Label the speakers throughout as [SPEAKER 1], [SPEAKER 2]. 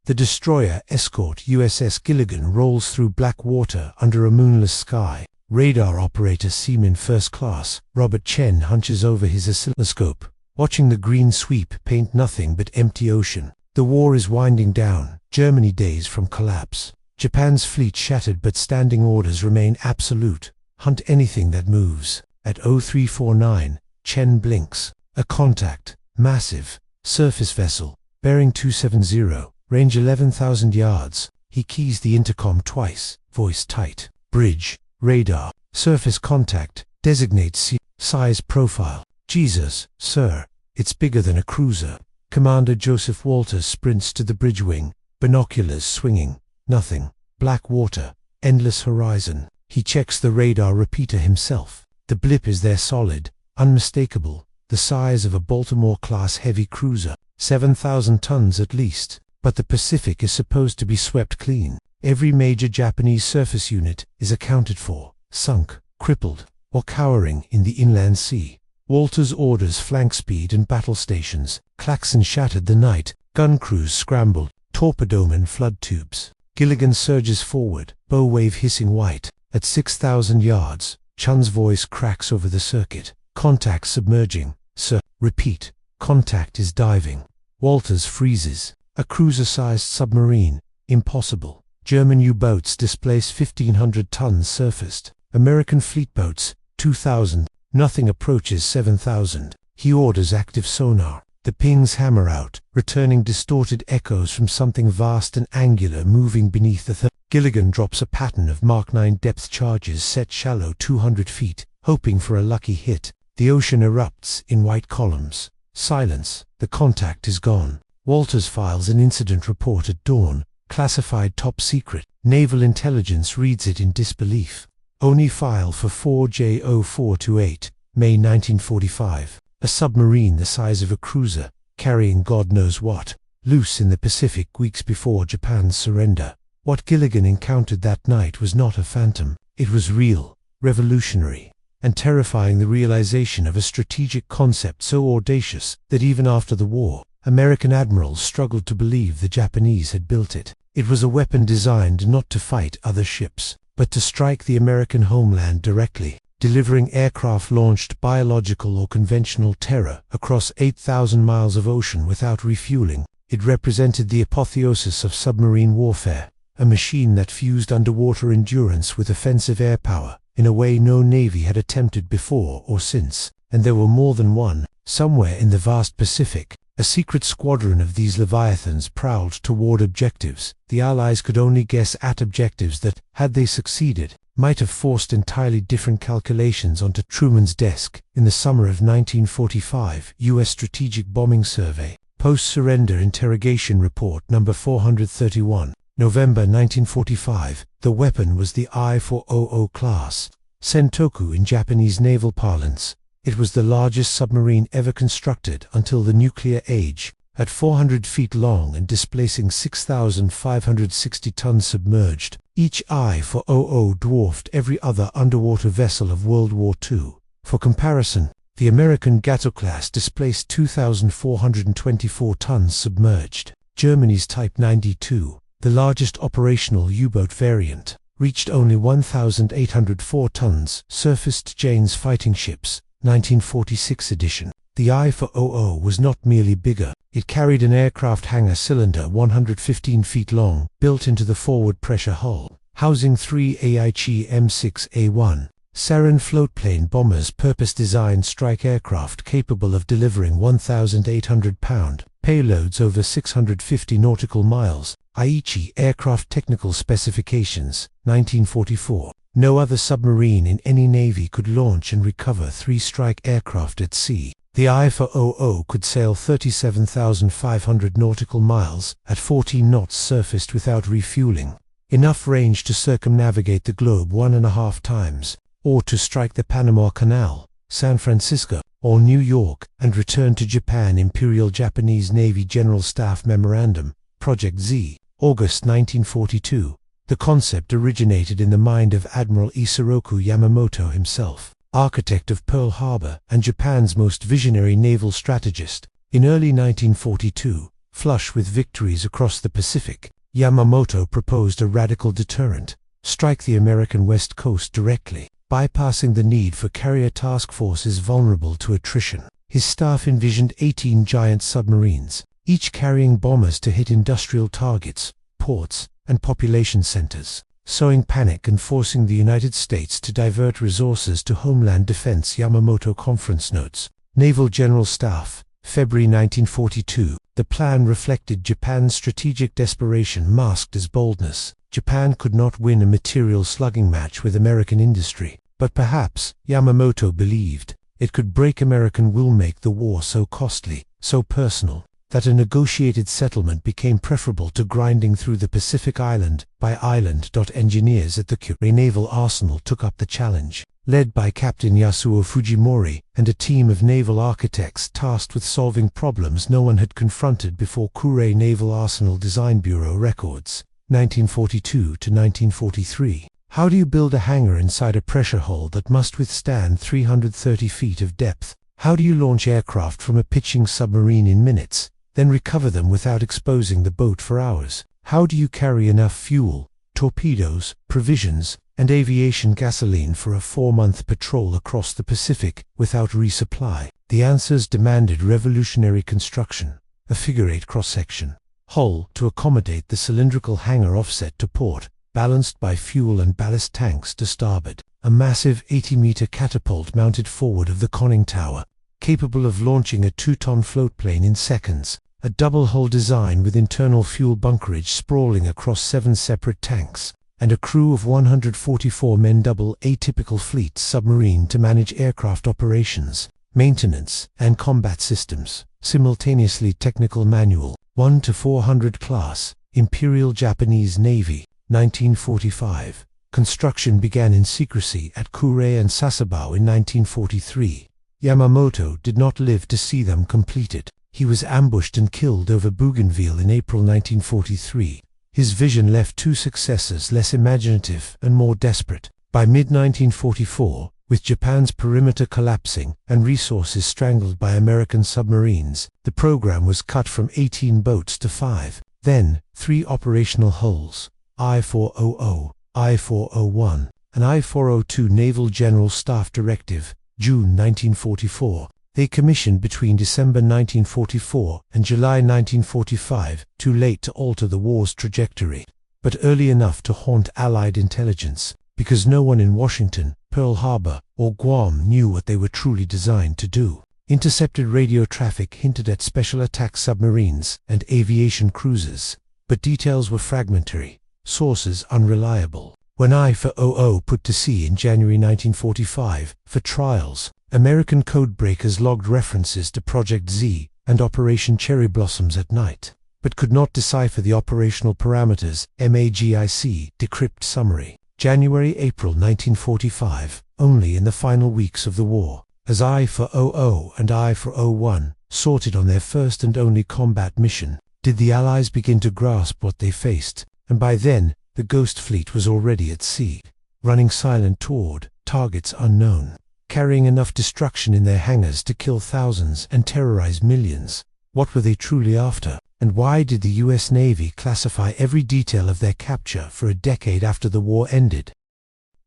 [SPEAKER 1] The destroyer escort USS Gilligan rolls through black water under a moonless sky. Radar operator Seaman First Class Robert Chen hunches over his oscilloscope, watching the green sweep paint nothing but empty ocean. The war is winding down. Germany days from collapse. Japan's fleet shattered, but standing orders remain absolute. Hunt anything that moves. At 0349, Chen blinks. A contact. Massive. Surface vessel. Bearing 270. Range 11,000 yards. He keys the intercom twice. Voice tight. Bridge. Radar. Surface contact. Designates size profile. Jesus, sir. It's bigger than a cruiser. Commander Joseph Walters sprints to the bridge wing. Binoculars swinging. Nothing. Black water. Endless horizon. He checks the radar repeater himself. The blip is there, solid, unmistakable, the size of a Baltimore-class heavy cruiser, 7,000 tons at least. But the Pacific is supposed to be swept clean. Every major Japanese surface unit is accounted for, sunk, crippled, or cowering in the inland sea. Walters orders flank speed and battle stations. Klaxon shattered the night. Gun crews scrambled. Torpedomen flood tubes. Gilligan surges forward, bow wave hissing white. At 6,000 yards, Chen's voice cracks over the circuit. Contact submerging. Sir, repeat. Contact is diving. Walters freezes. A cruiser-sized submarine. Impossible. German U-boats displace 1,500 tons surfaced. American fleet boats, 2,000. Nothing approaches 7,000. He orders active sonar. The pings hammer out, returning distorted echoes from something vast and angular moving beneath the Gilligan drops a pattern of Mark 9 depth charges set shallow 200 feet, hoping for a lucky hit. The ocean erupts in white columns. Silence. The contact is gone. Walters files an incident report at dawn, classified top secret. Naval intelligence reads it in disbelief. Only file for 4J0428, May 1945. A submarine the size of a cruiser, carrying God knows what, loose in the Pacific weeks before Japan's surrender. What Gilligan encountered that night was not a phantom. It was real, revolutionary, and terrifying, the realization of a strategic concept so audacious that even after the war, American admirals struggled to believe the Japanese had built it. It was a weapon designed not to fight other ships, but to strike the American homeland directly, delivering aircraft-launched biological or conventional terror across 8,000 miles of ocean without refueling. It represented the apotheosis of submarine warfare, a machine that fused underwater endurance with offensive air power in a way no navy had attempted before or since. And there were more than one. Somewhere in the vast Pacific, a secret squadron of these leviathans prowled toward objectives. The Allies could only guess at objectives that, had they succeeded, might have forced entirely different calculations onto Truman's desk. In the summer of 1945, U.S. Strategic Bombing Survey, Post-Surrender Interrogation Report number 431, November 1945, the weapon was the I-400 class, Sen Toku in Japanese naval parlance. It was the largest submarine ever constructed until the nuclear age, at 400 feet long and displacing 6,560 tons submerged. Each I-400 dwarfed every other underwater vessel of World War II. For comparison, the American Gato class displaced 2,424 tons submerged. Germany's Type 92, the largest operational U-boat variant, reached only 1,804 tons. Surfaced Jane's fighting ships, 1946 edition. The I-400 was not merely bigger, it carried an aircraft hangar cylinder 115 feet long, built into the forward pressure hull, housing 3 Aichi M6A1 Seiran floatplane bombers, purpose-designed strike aircraft capable of delivering 1,800-pound payloads over 650 nautical miles. Aichi Aircraft Technical Specifications, 1944. No other submarine in any navy could launch and recover 3 strike aircraft at sea. The I-400 could sail 37,500 nautical miles at 14 knots surfaced without refueling, enough range to circumnavigate the globe 1.5 times, or to strike the Panama Canal, San Francisco, or New York, and return to Japan. Imperial Japanese Navy General Staff Memorandum, Project Z, August 1942. The concept originated in the mind of Admiral Isoroku Yamamoto himself, architect of Pearl Harbor and Japan's most visionary naval strategist. In early 1942, Flush with victories across the Pacific, Yamamoto proposed a radical deterrent: strike the American West Coast directly, bypassing the need for carrier task forces vulnerable to attrition. His staff envisioned 18 giant submarines, each carrying bombers to hit industrial targets, ports, and population centers, sowing panic and forcing the United States to divert resources to homeland defense. Yamamoto conference notes. Naval General Staff, February 1942. The plan reflected Japan's strategic desperation masked as boldness. Japan could not win a material slugging match with American industry, but perhaps, Yamamoto believed, it could break American will, make the war so costly, so personal, that a negotiated settlement became preferable to grinding through the Pacific island by island. Engineers at the Kure Naval Arsenal took up the challenge, led by Captain Yasuo Fujimori and a team of naval architects tasked with solving problems no one had confronted before. Kure Naval Arsenal Design Bureau Records, 1942 to 1943. How do you build a hangar inside a pressure hull that must withstand 330 feet of depth? How do you launch aircraft from a pitching submarine in minutes, then recover them without exposing the boat for hours? How do you carry enough fuel, torpedoes, provisions, and aviation gasoline for a 4-month patrol across the Pacific without resupply? The answers demanded revolutionary construction: a figure-8 cross-section hull to accommodate the cylindrical hangar offset to port, balanced by fuel and ballast tanks to starboard; a massive 80-meter catapult mounted forward of the conning tower, capable of launching a 2-ton floatplane in seconds; a double-hull design with internal fuel bunkerage sprawling across 7 separate tanks; and a crew of 144 men. Double atypical fleet submarine to manage aircraft operations, maintenance, and combat systems, simultaneously. Technical manual, 1 to 400 class, Imperial Japanese Navy, 1945. Construction began in secrecy at Kure and Sasebo in 1943. Yamamoto did not live to see them completed. He was ambushed and killed over Bougainville in April 1943. His vision left 2 successors less imaginative and more desperate. By mid-1944, with Japan's perimeter collapsing and resources strangled by American submarines, the program was cut from 18 boats to 5, then 3 operational hulls: I-400, I-401, and I-402. Naval General Staff Directive, June 1944. They commissioned between December 1944 and July 1945, too late to alter the war's trajectory, but early enough to haunt Allied intelligence, because no one in Washington, Pearl Harbor, or Guam knew what they were truly designed to do. Intercepted radio traffic hinted at special attack submarines and aviation cruisers, but details were fragmentary, sources unreliable. When I-400 put to sea in January 1945 for trials, American codebreakers logged references to Project Z and Operation Cherry Blossoms at night, but could not decipher the operational parameters. MAGIC decrypt summary. January-April 1945, only in the final weeks of the war, as I-400 and I-401 sorted on their first and only combat mission, did the Allies begin to grasp what they faced, and by then, the Ghost Fleet was already at sea, running silent toward targets unknown, carrying enough destruction in their hangars to kill thousands and terrorize millions. What were they truly after, and why did the US Navy classify every detail of their capture for a decade after the war ended?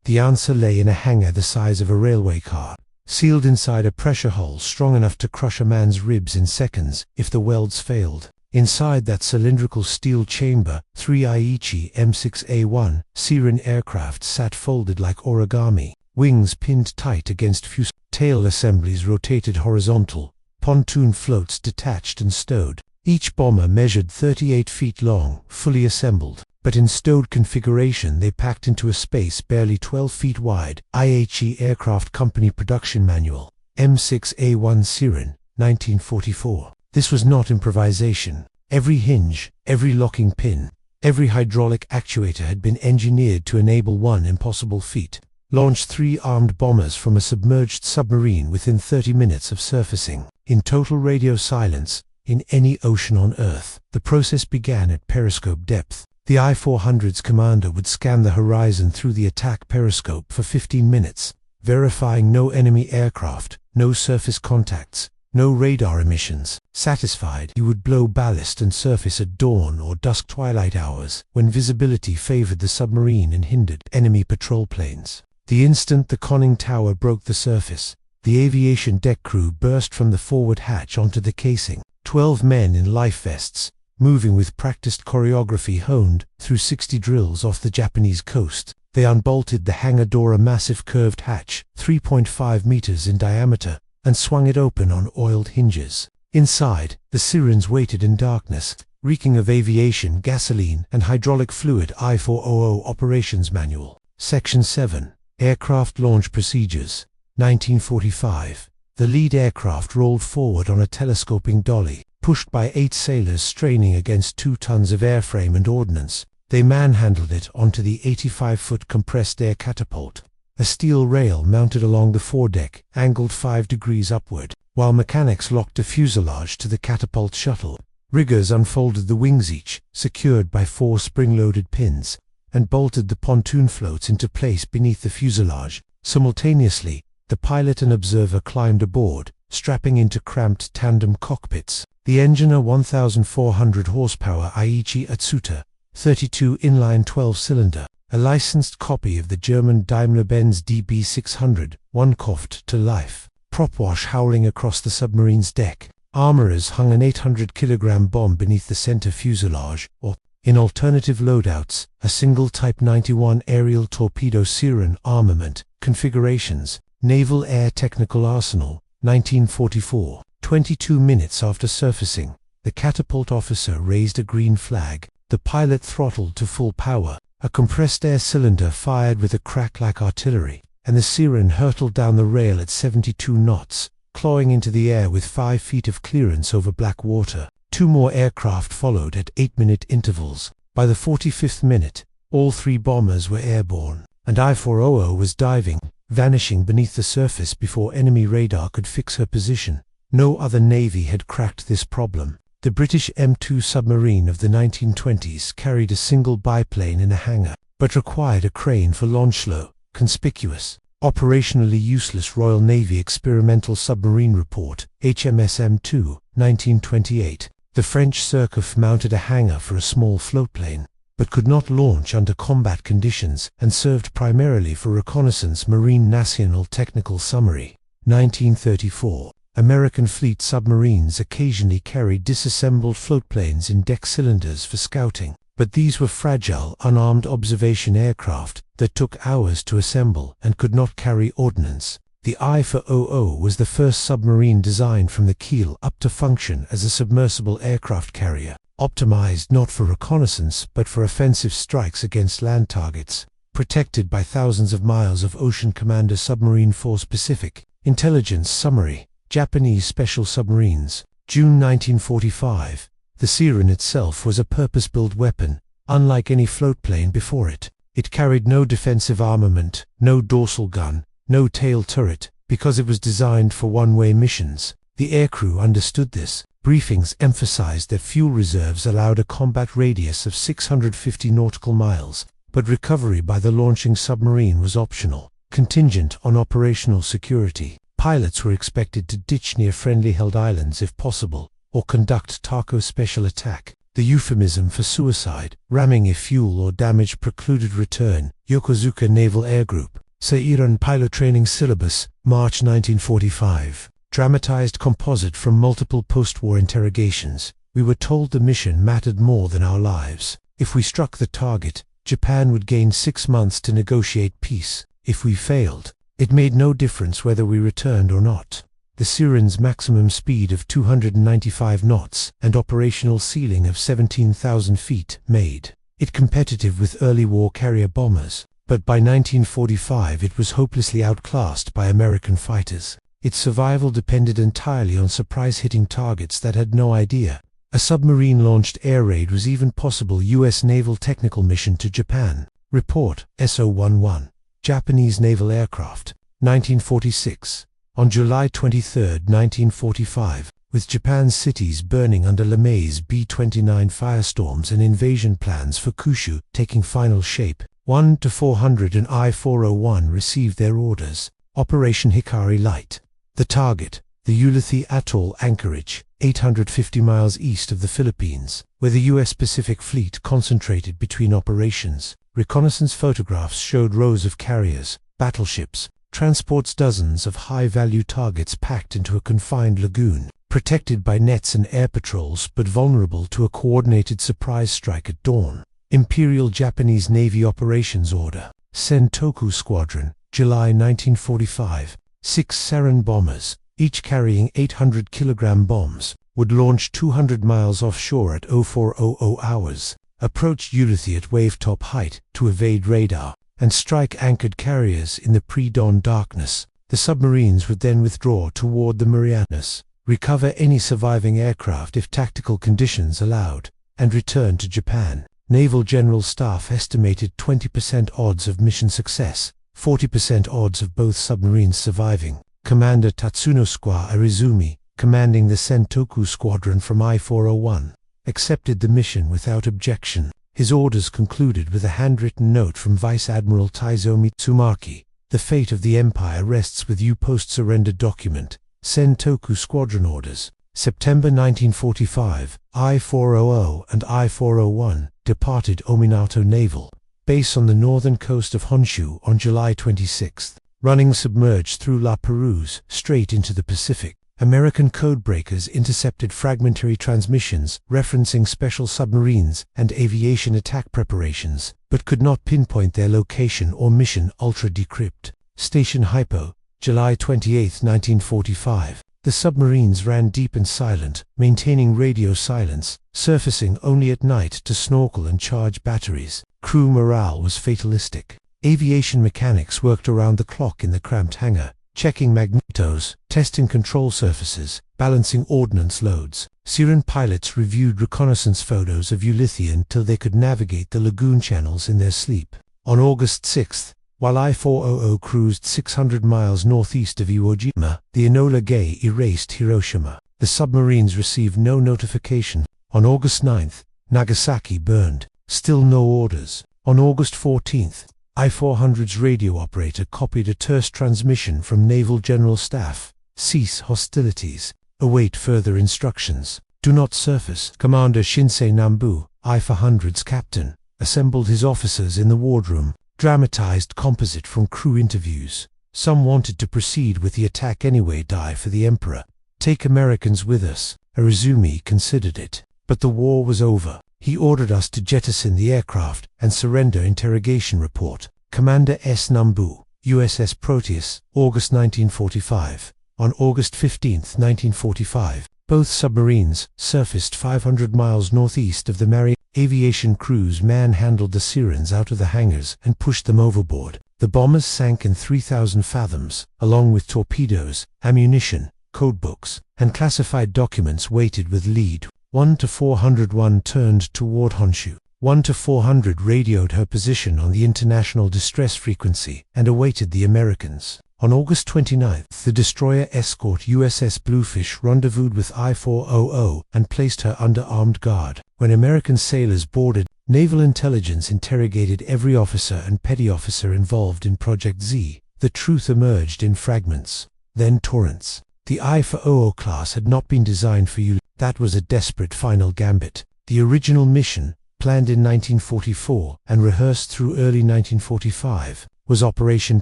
[SPEAKER 1] The answer lay in a hangar the size of a railway car, sealed inside a pressure hull strong enough to crush a man's ribs in seconds if the welds failed. Inside that cylindrical steel chamber, 3 Aichi M6A1 Seiran aircraft sat folded like origami, wings pinned tight against fuselage, tail assemblies rotated horizontal, pontoon floats detached and stowed. Each bomber measured 38 feet long, fully assembled, but in stowed configuration they packed into a space barely 12 feet wide. Aichi Aircraft Company Production Manual, M6A1 Seiran, 1944. This was not improvisation. Every hinge, every locking pin, every hydraulic actuator had been engineered to enable one impossible feat: launch 3 armed bombers from a submerged submarine within 30 minutes of surfacing, in total radio silence, in any ocean on Earth. The process began at periscope depth. The I-400's commander would scan the horizon through the attack periscope for 15 minutes, verifying no enemy aircraft, no surface contacts, no radar emissions. Satisfied, he would blow ballast and surface at dawn or dusk twilight hours, when visibility favored the submarine and hindered enemy patrol planes. The instant the conning tower broke the surface, the aviation deck crew burst from the forward hatch onto the casing. 12 men in life vests, moving with practiced choreography honed through 60 drills off the Japanese coast. They unbolted the hangar door, a massive curved hatch, 3.5 meters in diameter, and swung it open on oiled hinges. Inside, the Seirans waited in darkness, reeking of aviation, gasoline, and hydraulic fluid. I-400 Operations Manual. Section 7. Aircraft Launch Procedures. 1945. The lead aircraft rolled forward on a telescoping dolly, pushed by 8 sailors straining against 2 tons of airframe and ordnance. They manhandled it onto the 85-foot compressed air catapult. A steel rail mounted along the foredeck, angled 5 degrees upward, while mechanics locked a fuselage to the catapult shuttle. Riggers unfolded the wings, each secured by 4 spring-loaded pins, and bolted the pontoon floats into place beneath the fuselage. Simultaneously, the pilot and observer climbed aboard, strapping into cramped tandem cockpits. The engine, a 1,400 horsepower Aichi Atsuta, 32 inline 12-cylinder, a licensed copy of the German Daimler-Benz DB600, one coughed to life. Propwash howling across the submarine's deck. Armorers hung an 800-kilogram bomb beneath the center fuselage, or, in alternative loadouts, a single Type 91 aerial torpedo. Seiran armament configurations. Naval Air Technical Arsenal, 1944. 22 minutes after surfacing, the catapult officer raised a green flag. The pilot throttled to full power. A compressed air cylinder fired with a crack like artillery, and the Seiran hurtled down the rail at 72 knots, clawing into the air with 5 feet of clearance over black water. 2 more aircraft followed at 8-minute intervals. By the 45th minute, all 3 bombers were airborne, and I-400 was diving, vanishing beneath the surface before enemy radar could fix her position. No other navy had cracked this problem. The British M2 submarine of the 1920s carried a single biplane in a hangar, but required a crane for launch. Low, conspicuous, operationally useless. Royal Navy Experimental Submarine Report, HMSM2, 1928. The French Surcouf mounted a hangar for a small floatplane, but could not launch under combat conditions and served primarily for reconnaissance. Marine National Technical Summary, 1934. American fleet submarines occasionally carried disassembled floatplanes in deck cylinders for scouting, but these were fragile, unarmed observation aircraft that took hours to assemble and could not carry ordnance. The I-400 was the first submarine designed from the keel up to function as a submersible aircraft carrier, optimized not for reconnaissance but for offensive strikes against land targets. Protected by thousands of miles of ocean. Commander Submarine Force Pacific. Intelligence Summary. Japanese Special Submarines. June 1945. The Seiran itself was a purpose-built weapon, unlike any floatplane before it. It carried no defensive armament, no dorsal gun, no tail turret, because it was designed for one-way missions. The aircrew understood this. Briefings emphasized that fuel reserves allowed a combat radius of 650 nautical miles, but recovery by the launching submarine was optional, contingent on operational security. Pilots were expected to ditch near friendly-held islands if possible, or conduct TACO special attack, the euphemism for suicide, ramming if fuel or damage precluded return. Yokozuka Naval Air Group. Seiran Pilot Training Syllabus, March 1945. Dramatized composite from multiple post-war interrogations. We were told the mission mattered more than our lives. If we struck the target, Japan would gain 6 months to negotiate peace. If we failed, it made no difference whether we returned or not. The Seiran's maximum speed of 295 knots and operational ceiling of 17,000 feet made it competitive with early war carrier bombers, but by 1945 it was hopelessly outclassed by American fighters. Its survival depended entirely on surprise-hitting targets that had no idea. A submarine-launched air raid was even possible. U.S. Naval Technical Mission to Japan. Report, SO-11. Japanese naval aircraft. 1946. On July 23, 1945, with Japan's cities burning under LeMay's B-29 firestorms and invasion plans for Kyushu taking final shape, 1-400 and I-401 received their orders. Operation Hikari Light. The target, the Ulithi Atoll anchorage, 850 miles east of the Philippines, where the U.S. Pacific Fleet concentrated between operations. Reconnaissance photographs showed rows of carriers, battleships, transports, dozens of high-value targets packed into a confined lagoon, protected by nets and air patrols but vulnerable to a coordinated surprise strike at dawn. Imperial Japanese Navy Operations Order, Sen Toku Squadron, July 1945. 6 Seiran bombers, each carrying 800-kilogram bombs, would launch 200 miles offshore at 0400 hours, approach Ulithi at wave-top height to evade radar, and strike anchored carriers in the pre-dawn darkness. The submarines would then withdraw toward the Marianas, recover any surviving aircraft if tactical conditions allowed, and return to Japan. Naval General Staff estimated 20% odds of mission success, 40% odds of both submarines surviving. Commander Tatsunosuke Arizumi, commanding the Sen Toku Squadron from I-401, accepted the mission without objection. His orders concluded with a handwritten note from Vice Admiral Taizomi Tsumaki. The fate of the Empire rests with you. Post-surrender document. Sen Toku Squadron Orders. September 1945, I-400 and I-401 departed Ominato Naval Base on the northern coast of Honshu on July 26, running submerged through La Perouse straight into the Pacific. American codebreakers intercepted fragmentary transmissions referencing special submarines and aviation attack preparations, but could not pinpoint their location or mission. Ultra Decrypt. Station Hypo, July 28, 1945. The submarines ran deep and silent, maintaining radio silence, surfacing only at night to snorkel and charge batteries. Crew morale was fatalistic. Aviation mechanics worked around the clock in the cramped hangar, checking magnetos, testing control surfaces, balancing ordnance loads. Seiran pilots reviewed reconnaissance photos of Ulithi until they could navigate the lagoon channels in their sleep. On August 6, while I-400 cruised 600 miles northeast of Iwo Jima, the Enola Gay erased Hiroshima. The submarines received no notification. On August 9, Nagasaki burned. Still no orders. On August 14, I-400's radio operator copied a terse transmission from Naval General Staff. Cease hostilities. Await further instructions. Do not surface. Commander Shinsei Nambu, I-400's captain, assembled his officers in the wardroom. Dramatized composite from crew interviews. Some wanted to proceed with the attack anyway. Die for the Emperor. Take Americans with us. Arizumi considered it. But the war was over. He ordered us to jettison the aircraft and surrender. Interrogation report. Commander S. Nambu, USS Proteus, August 1945. On August 15, 1945, both submarines surfaced 500 miles northeast of the Marianas. Aviation crews manhandled the Seirans out of the hangars and pushed them overboard. The bombers sank in 3,000 fathoms, along with torpedoes, ammunition, codebooks, and classified documents weighted with lead. 1-401 turned toward Honshu. 1-400 radioed her position on the international distress frequency and awaited the Americans. On August 29, the destroyer escort USS Bluefish rendezvoused with I-400 and placed her under armed guard. When American sailors boarded, naval intelligence interrogated every officer and petty officer involved in Project Z. The truth emerged in fragments, then torrents. The I-400 class had not been designed for you. That was a desperate final gambit. The original mission, planned in 1944 and rehearsed through early 1945, was Operation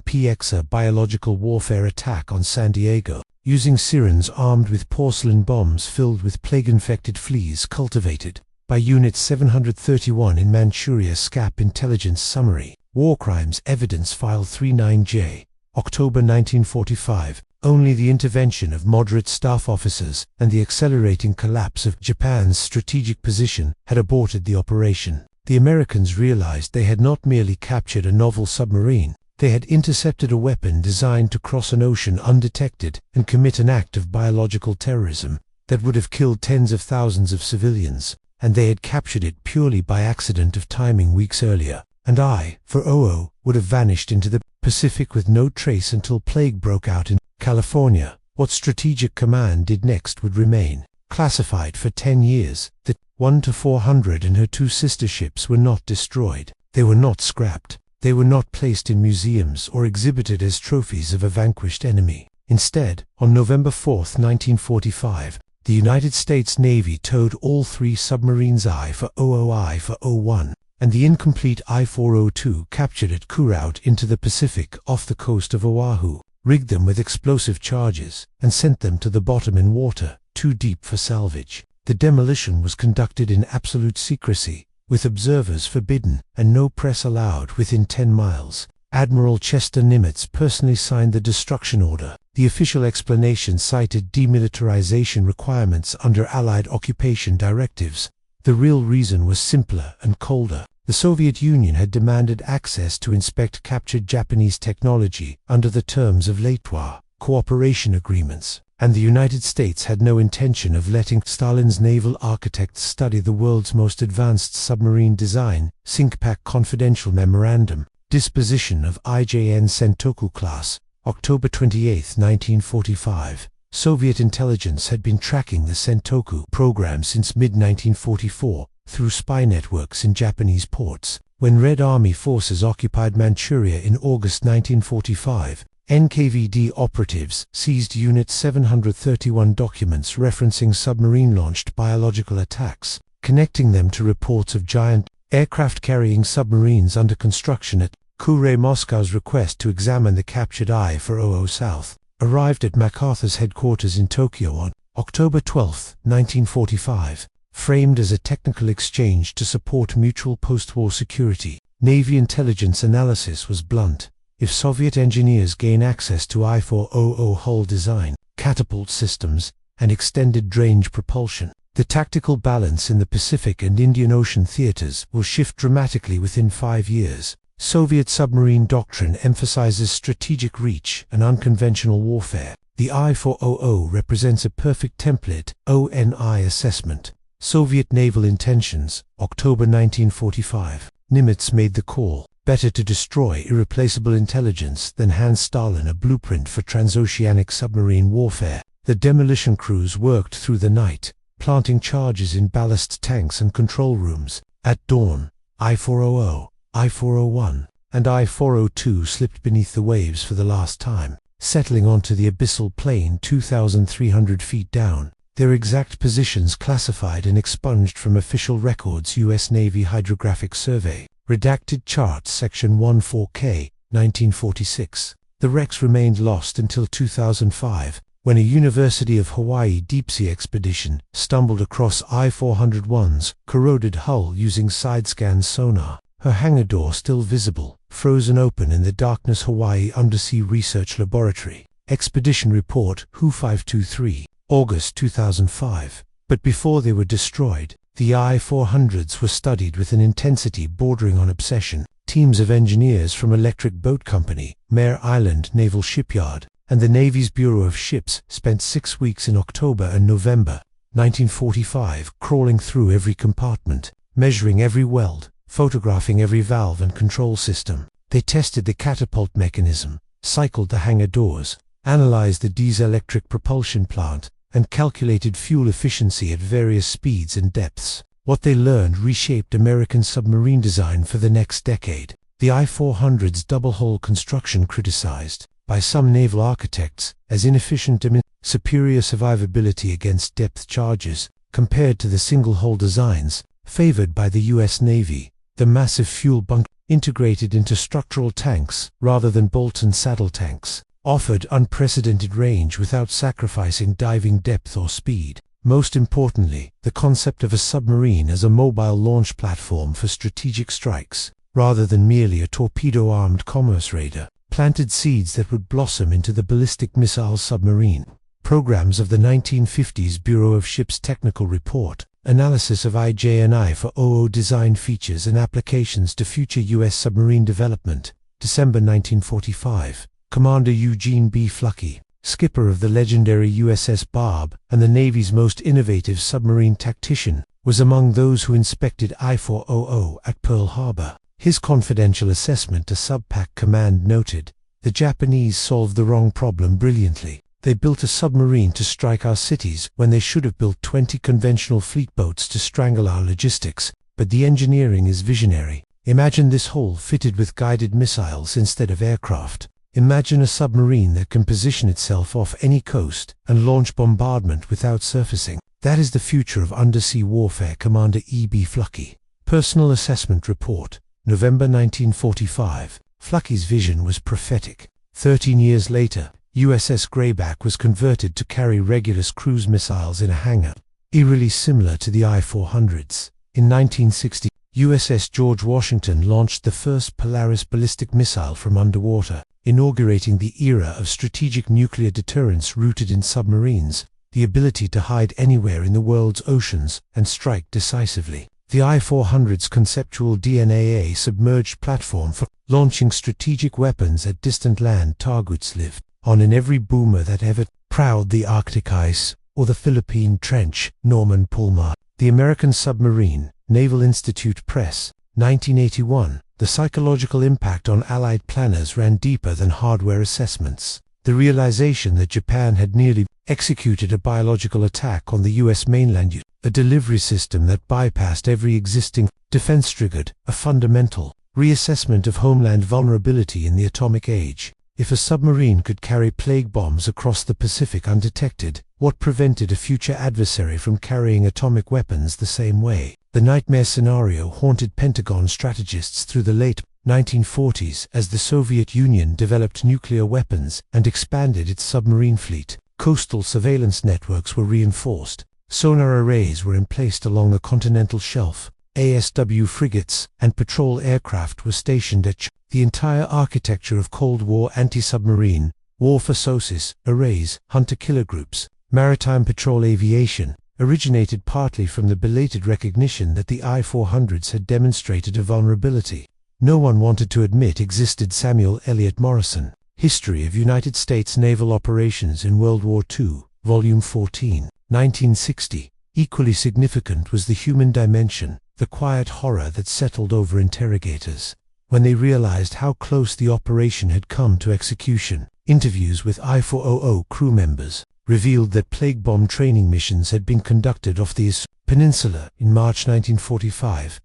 [SPEAKER 1] PX, a biological warfare attack on San Diego, using Seirans armed with porcelain bombs filled with plague-infected fleas cultivated by Unit 731 in Manchuria. SCAP Intelligence Summary. War Crimes Evidence File 39J. October 1945. Only the intervention of moderate staff officers and the accelerating collapse of Japan's strategic position had aborted the operation. The Americans realized they had not merely captured a novel submarine, they had intercepted a weapon designed to cross an ocean undetected and commit an act of biological terrorism that would have killed tens of thousands of civilians, and they had captured it purely by accident of timing weeks earlier, and I-400 would have vanished into the Pacific with no trace until plague broke out in California. What Strategic Command did next would remain classified for 10 years. The 1-400 and her two sister ships were not destroyed. They were not scrapped. They were not placed in museums or exhibited as trophies of a vanquished enemy. Instead, on November 4, 1945, the United States Navy towed all 3 submarines I-40, I-40-1, and the incomplete I-402 captured at Kurout into the Pacific off the coast of Oahu, rigged them with explosive charges, and sent them to the bottom in water, too deep for salvage. The demolition was conducted in absolute secrecy, with observers forbidden and no press allowed within 10 miles. Admiral Chester Nimitz personally signed the destruction order. The official explanation cited demilitarization requirements under Allied occupation directives. The real reason was simpler and colder. The Soviet Union had demanded access to inspect captured Japanese technology under the terms of LATOI cooperation agreements, and the United States had no intention of letting Stalin's naval architects study the world's most advanced submarine design. SINCPAC Confidential Memorandum. Disposition of IJN Sen Toku class, October 28, 1945. Soviet intelligence had been tracking the Sen Toku program since mid-1944 through spy networks in Japanese ports. When Red Army forces occupied Manchuria in August 1945, NKVD operatives seized Unit 731 documents referencing submarine-launched biological attacks, connecting them to reports of giant aircraft-carrying submarines under construction at Kure. Moscow's request to examine the captured I-40 South arrived at MacArthur's headquarters in Tokyo on October 12, 1945. Framed as a technical exchange to support mutual post-war security, Navy intelligence analysis was blunt. If Soviet engineers gain access to I-400 hull design, catapult systems, and extended range propulsion, the tactical balance in the Pacific and Indian Ocean theaters will shift dramatically within 5 years. Soviet submarine doctrine emphasizes strategic reach and unconventional warfare. The I-400 represents a perfect template. ONI assessment. Soviet naval intentions, October 1945. Nimitz made the call. Better to destroy irreplaceable intelligence than hand Stalin a blueprint for transoceanic submarine warfare. The demolition crews worked through the night, planting charges in ballast tanks and control rooms. At dawn, I-400, I-401, and I-402 slipped beneath the waves for the last time, settling onto the abyssal plain 2,300 feet down. Their exact positions classified and expunged from official records. U.S. Navy Hydrographic Survey. Redacted charts Section 14K, 1946. The wrecks remained lost until 2005, when a University of Hawaii deep-sea expedition stumbled across I-401's corroded hull using side-scan sonar. Her hangar door still visible, frozen open in the darkness. Hawaii Undersea Research Laboratory. Expedition Report, WHO 523, August 2005. But before they were destroyed, the I-400s were studied with an intensity bordering on obsession. Teams of engineers from Electric Boat Company, Mare Island Naval Shipyard, and the Navy's Bureau of Ships spent 6 weeks in October and November 1945 crawling through every compartment, measuring every weld, photographing every valve and control system. They tested the catapult mechanism, cycled the hangar doors, analyzed the diesel-electric propulsion plant, and calculated fuel efficiency at various speeds and depths. What they learned reshaped American submarine design for the next decade. The I-400's double-hull construction criticized by some naval architects as inefficient and superior survivability against depth charges compared to the single-hull designs favored by the U.S. Navy. The massive fuel bunk, integrated into structural tanks rather than bolt and saddle tanks, offered unprecedented range without sacrificing diving depth or speed. Most importantly, the concept of a submarine as a mobile launch platform for strategic strikes, rather than merely a torpedo-armed commerce raider, planted seeds that would blossom into the ballistic missile submarine. Programs of the 1950s Bureau of Ships Technical Report. Analysis of IJNI for OO design features and applications to future U.S. submarine development. December 1945. Commander Eugene B. Fluckey, skipper of the legendary USS Barb and the Navy's most innovative submarine tactician, was among those who inspected I-400 at Pearl Harbor. His confidential assessment to Subpac Command noted, "The Japanese solved the wrong problem brilliantly. They built a submarine to strike our cities when they should have built 20 conventional fleet boats to strangle our logistics, but the engineering is visionary. Imagine this hull fitted with guided missiles instead of aircraft. Imagine a submarine that can position itself off any coast and launch bombardment without surfacing. That is the future of undersea warfare. Commander E.B. Fluckey. Personal Assessment Report, November 1945. Fluckey's vision was prophetic. 13 years later, USS Greyback was converted to carry Regulus cruise missiles in a hangar, eerily similar to the I-400s. In 1960, USS George Washington launched the first Polaris ballistic missile from underwater, inaugurating the era of strategic nuclear deterrence rooted in submarines, the ability to hide anywhere in the world's oceans and strike decisively. The I-400's conceptual DNAA submerged platform for launching strategic weapons at distant land targets lived on in every boomer that ever prowled the Arctic ice or the Philippine Trench. Norman Palmer. The American Submarine, Naval Institute Press, 1981. The psychological impact on Allied planners ran deeper than hardware assessments. The realization that Japan had nearly executed a biological attack on the U.S. mainland, a delivery system that bypassed every existing defense, triggered a fundamental reassessment of homeland vulnerability in the atomic age. If a submarine could carry plague bombs across the Pacific undetected, what prevented a future adversary from carrying atomic weapons the same way? The nightmare scenario haunted Pentagon strategists through the late 1940s as the Soviet Union developed nuclear weapons and expanded its submarine fleet. Coastal surveillance networks were reinforced. Sonar arrays were emplaced along the continental shelf. ASW frigates and patrol aircraft were stationed at the entire architecture of Cold War anti-submarine warfare SOSIS arrays, hunter-killer groups, maritime patrol aviation, originated partly from the belated recognition that the I-400s had demonstrated a vulnerability no one wanted to admit existed. Samuel Eliot Morrison, History of United States Naval Operations in World War II, Volume 14, 1960. Equally significant was the human dimension, the quiet horror that settled over interrogators when they realized how close the operation had come to execution. Interviews with I-400 crew members revealed that plague bomb training missions had been conducted off the peninsula in March 1945.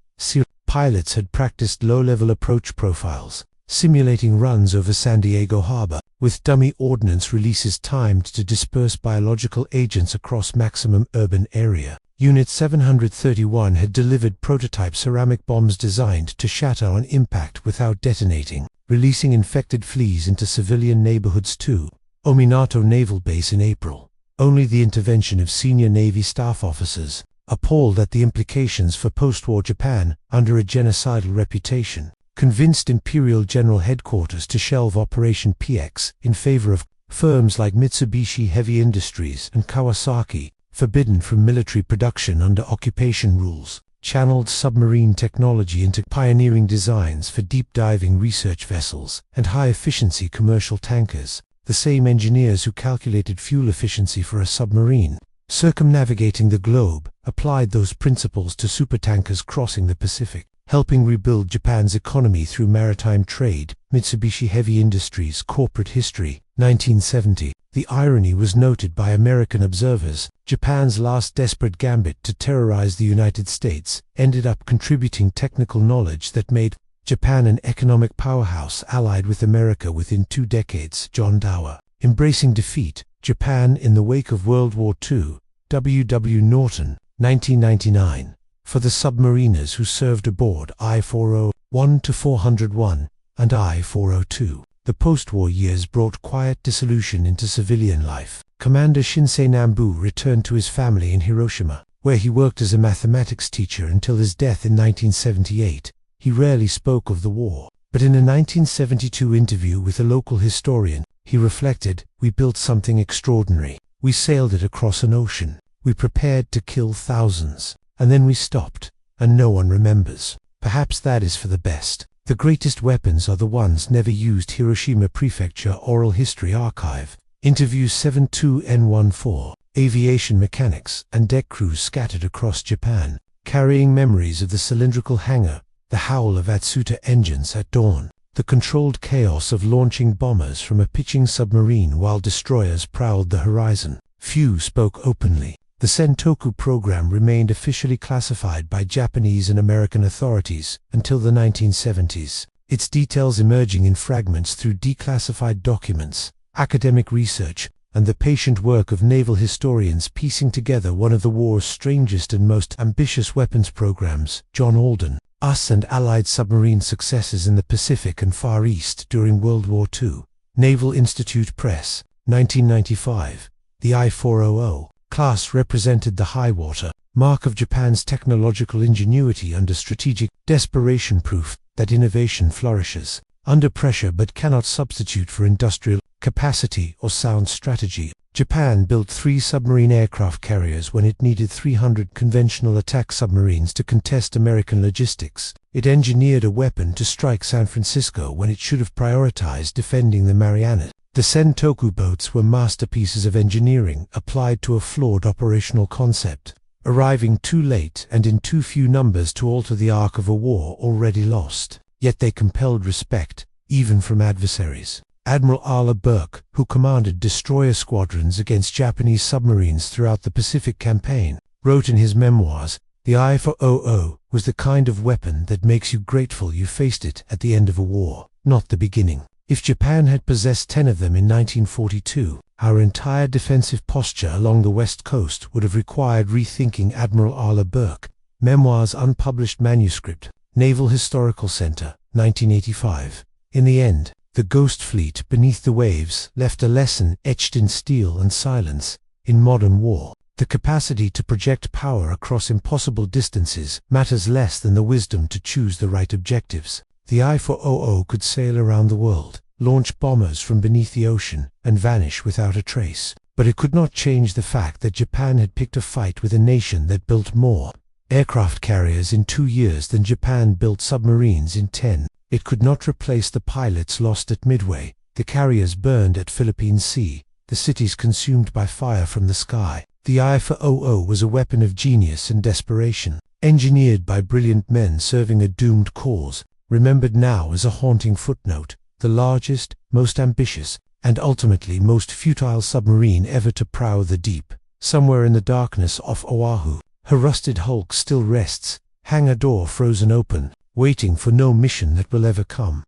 [SPEAKER 1] Pilots had practiced low-level approach profiles, simulating runs over San Diego Harbor, with dummy ordnance releases timed to disperse biological agents across maximum urban area. Unit 731 had delivered prototype ceramic bombs designed to shatter on impact without detonating, releasing infected fleas into civilian neighborhoods too. Ominato Naval Base in April. Only the intervention of senior Navy staff officers, appalled at the implications for post-war Japan under a genocidal reputation, convinced Imperial General Headquarters to shelve Operation PX in favor of firms like Mitsubishi Heavy Industries and Kawasaki, forbidden from military production under occupation rules, channeled submarine technology into pioneering designs for deep-diving research vessels and high-efficiency commercial tankers, the same engineers who calculated fuel efficiency for a submarine, circumnavigating the globe, applied those principles to supertankers crossing the Pacific, helping rebuild Japan's economy through maritime trade. Mitsubishi Heavy Industries Corporate History, 1970. The irony was noted by American observers. Japan's last desperate gambit to terrorize the United States ended up contributing technical knowledge that made Japan an economic powerhouse allied with America within 2 decades. John Dower. Embracing Defeat, Japan in the Wake of World War II, W. Norton, 1999. For the submariners who served aboard I-401-401 and I-402, the post-war years brought quiet dissolution into civilian life. Commander Shinsei Nambu returned to his family in Hiroshima, where he worked as a mathematics teacher until his death in 1978. He rarely spoke of the war, but in a 1972 interview with a local historian, he reflected, "We built something extraordinary. We sailed it across an ocean. We prepared to kill thousands. And then we stopped, and no one remembers. Perhaps that is for the best. The greatest weapons are the ones never used." Hiroshima Prefecture Oral History Archive. Interviews 72N14. Aviation mechanics and deck crews scattered across Japan, carrying memories of the cylindrical hangar, the howl of Atsuta engines at dawn, the controlled chaos of launching bombers from a pitching submarine while destroyers prowled the horizon. Few spoke openly. The Sen Toku program remained officially classified by Japanese and American authorities until the 1970s. its details emerging in fragments through declassified documents, academic research, and the patient work of naval historians piecing together one of the war's strangest and most ambitious weapons programs. John Alden, US and Allied submarine successes in the Pacific and Far East during World War II. Naval Institute Press, 1995. The I-400 class represented the high-water mark of Japan's technological ingenuity under strategic desperation, proof that innovation flourishes under pressure but cannot substitute for industrial capacity or sound strategy. Japan built 3 submarine aircraft carriers when it needed 300 conventional attack submarines to contest American logistics. It engineered a weapon to strike San Francisco when it should have prioritized defending the Marianas. The Sen Toku boats were masterpieces of engineering applied to a flawed operational concept, arriving too late and in too few numbers to alter the arc of a war already lost. Yet they compelled respect, even from adversaries. Admiral Arleigh Burke, who commanded destroyer squadrons against Japanese submarines throughout the Pacific Campaign, wrote in his memoirs, "The I-400 was the kind of weapon that makes you grateful you faced it at the end of a war, not the beginning." If Japan had possessed 10 of them in 1942, our entire defensive posture along the west coast would have required rethinking. Admiral Arleigh Burke, Memoirs, unpublished manuscript, Naval Historical Center, 1985. In the end, the ghost fleet beneath the waves left a lesson etched in steel and silence. In modern war, the capacity to project power across impossible distances matters less than the wisdom to choose the right objectives. The I-400 could sail around the world, launch bombers from beneath the ocean, and vanish without a trace. But it could not change the fact that Japan had picked a fight with a nation that built more aircraft carriers in 2 years than Japan built submarines in 10. It could not replace the pilots lost at Midway, the carriers burned at Philippine Sea, the cities consumed by fire from the sky. The I-400 was a weapon of genius and desperation, engineered by brilliant men serving a doomed cause, remembered now as a haunting footnote, the largest, most ambitious, and ultimately most futile submarine ever to prow the deep. Somewhere in the darkness off Oahu, her rusted hulk still rests, hangar door frozen open, waiting for no mission that will ever come.